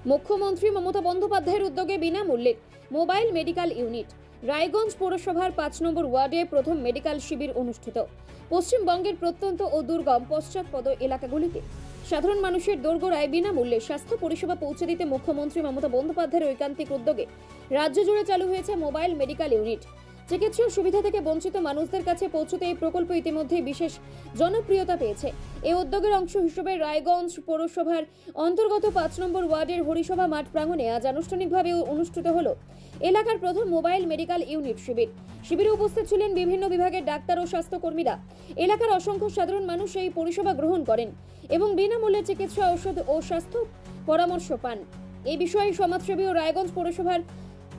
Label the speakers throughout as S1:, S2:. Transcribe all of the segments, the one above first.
S1: মুখ্যমন্ত্রী মমতা বন্দ্যোপাধ্যায়ের উদ্যোগে বিনামূল্যে মোবাইল মেডিকেল ইউনিট। রায়গঞ্জ পৌরসভার ৫ নম্বর ওয়ার্ডে প্রথম মেডিকেল শিবির অনুষ্ঠিত। পশ্চিমবঙ্গের প্রত্যন্ত ও দুর্গম পশ্চাৎপদ এলাকাগুলিতে সাধারণ মানুষের দোরগোড়ায় বিনামূল্যে স্বাস্থ্য পরিষেবা পৌঁছে দিতে মুখ্যমন্ত্রী মমতা বন্দ্যোপাধ্যায়ের ঐকান্তিক উদ্যোগে রাজ্য জুড়ে চালু হয়েছে মোবাইল মেডিকেল ইউনিট। চিকিৎসা সুবিধা থেকে বঞ্চিত মানুষদের কাছে পৌঁছতে এই প্রকল্প ইতিমধ্যেই বিশেষ জনপ্রিয়তা পেয়েছে। এই উদ্যোগের অংশ হিসেবে রায়গঞ্জ পৌরসভার অন্তর্গত ৫ নম্বর ওয়ার্ডের হরিসভা মাঠ প্রাঙ্গণে আজ আনুষ্ঠানিকভাবে অনুষ্ঠিত হলো এলাকার প্রথম মোবাইল মেডিকেল ইউনিট শিবির। শিবিরে উপস্থিত ছিলেন বিভিন্ন বিভাগের ডাক্তার ও স্বাস্থ্যকর্মীরা। এলাকার অসংখ্য সাধারণ মানুষ এই পরিষেবা গ্রহণ করেন এবং বিনামূল্যে চিকিৎসা, ঔষধ ও স্বাস্থ্য পরামর্শ পান। এই বিষয়ে সমাজসেবী ও রায়গঞ্জ পৌরসভার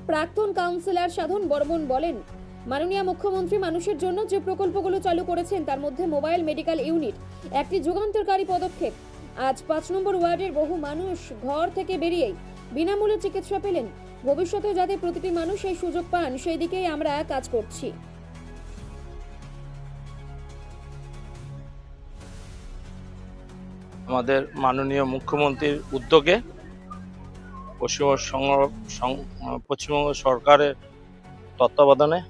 S1: প্রাক্তন কাউন্সিলর সাধন বর্মন বলেন, মাননীয় মুখ্যমন্ত্রী মানুষের জন্য যে প্রকল্পগুলো চালু করেছেন তার মধ্যে মোবাইল মেডিকেল ইউনিট একটি যুগান্তকারী পদক্ষেপ। আজ ৫ নম্বর ওয়ার্ডের বহু মানুষ ঘর থেকে বেরিয়েই বিনামূল্যে চিকিৎসা পেলেন। ভবিষ্যতে যাতে প্রতিটি মানুষ এই সুযোগ পান সেই দিকেই আমরা কাজ করছি।
S2: আমাদের মাননীয় মুখ্যমন্ত্রীর উদ্যোগে পশ্চিমবঙ্গ সরকারের তত্ত্বাবধানে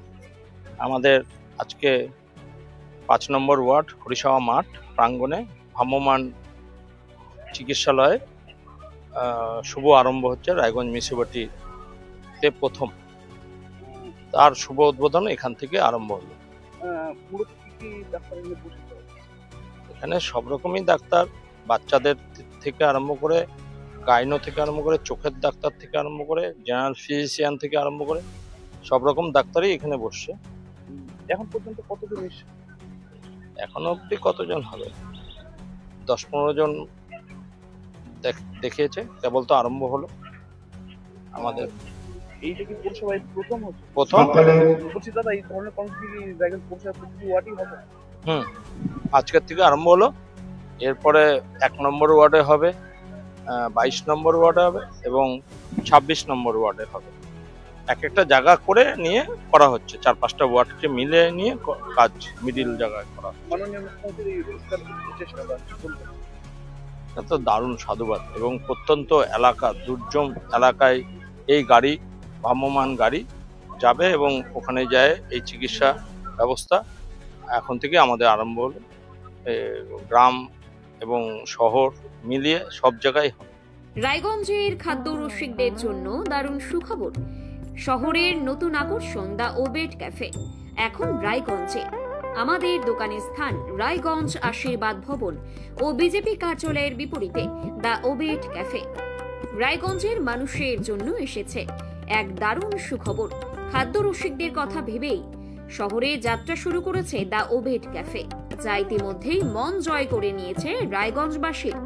S2: আমাদের আজকে ৫ নম্বর ওয়ার্ড হরিসভা মাঠ প্রাঙ্গণে ভ্রাম্যমাণ চিকিৎসালয়ে শুভ আরম্ভ হচ্ছে। রায়গঞ্জ মিউনিসিপ্যালিটিতে প্রথম তার শুভ উদ্বোধন এখান থেকে আরম্ভ হলো। এখানে সব রকমই ডাক্তার, বাচ্চাদের থেকে আরম্ভ করে, গাইনো থেকে আরম্ভ করে, চোখের ডাক্তার থেকে আরম্ভ করে, জেনারেল ফিজিশিয়ান থেকে আরম্ভ করে সব রকম ডাক্তারই এখানে বসছে।
S3: এখন পর্যন্ত কতজন এসেছে?
S2: এখনো অবধি কতজন হবে? ১০-১৫ জন দেখিয়েছে, কেবল তো আরম্ভ হলো। আমাদের
S3: এইটা কি পৌরসভায় প্রথম হচ্ছে?
S2: প্রথম
S3: বলছি দাদা, এই ধরনের কর্মসূচি রায়গঞ্জ পৌরসভায় প্রতিটি ওয়ার্ডই হবে?
S2: আজকের থেকে আরম্ভ হলো। এরপরে ১ নম্বর ওয়ার্ডে হবে, ২২ নম্বর ওয়ার্ডে হবে এবং ২৬ নম্বর ওয়ার্ডে হবে। এক একটা জায়গা করে নিয়ে করা হচ্ছে, ৪-৫টা ওয়ার্ডকে মিলে নিয়ে কাজ মিডিল জায়গায় করা হচ্ছে।
S3: মাননীয় মুখ্যমন্ত্রীর
S2: তো দারুণ সাধুবাদ। এবং প্রত্যন্ত এলাকা, দুর্গম এলাকায় এই গাড়ি, ভ্রাম্যমাণ গাড়ি যাবে এবং ওখানে যায় এই চিকিৎসা ব্যবস্থা এখন থেকে আমাদের আরম্ভ হলো। গ্রাম এবং শহর মিলিয়ে সব জায়গায় হবে।
S1: রায়গঞ্জের খাদ্য রসিকদের জন্য দারুণ সুখবর। শহরের নতুন আকর্ষণ দ্য ওবেট ক্যাফে এখন রায়গঞ্জে। আমাদের দোকানের স্থান রায়গঞ্জ আশীর্বাদ ভবন ও বিজেপি কার্যালয়ের বিপরীতে দ্য ওবেট ক্যাফে। রায়গঞ্জের মানুষের জন্য এসেছে এক দারুণ সুখবর। খাদ্য রসিকদের কথা ভেবেই শহরে যাত্রা শুরু করেছে দ্য ওবেট ক্যাফে, যা ইতিমধ্যেই মন জয় করে নিয়েছে রায়গঞ্জবাসীর।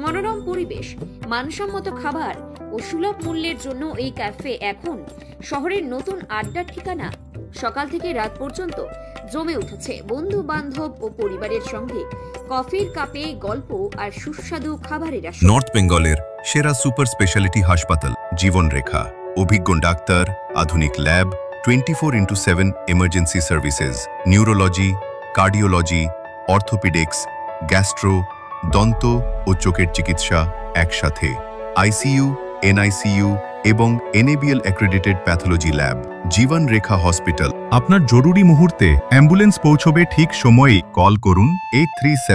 S1: মনোরম পরিবেশ, মানসম্মত খাবার ও সুলভ মূল্যের জন্য এই ক্যাফে এখন শহরের নতুন আড্ডার ঠিকানা। সকাল থেকে রাত পর্যন্ত জমে উঠেছে বন্ধু বান্ধব ও পরিবারের সঙ্গে কফির কাপে গল্প আর সুস্বাদু খাবারের আসর।
S4: নর্থ বেঙ্গলের সেরা সুপার স্পেশালিটি হাসপাতাল জীবনরেখা, অভিজ্ঞ ডাক্তার, আধুনিক lab, 24x7 emergency services, neurology, cardiology, orthopaedics, gastro, দন্ত ও চোখের চিকিৎসা একসাথে, আইসিইউ, এনআইসিইউ এবং এনএবিএল অ্যাক্রেডিটেড প্যাথোলজি ল্যাব। জীবন রেখা হসপিটাল। আপনার জরুরি মুহূর্তে অ্যাম্বুলেন্স পৌঁছবে ঠিক সময়েই। কল করুন 837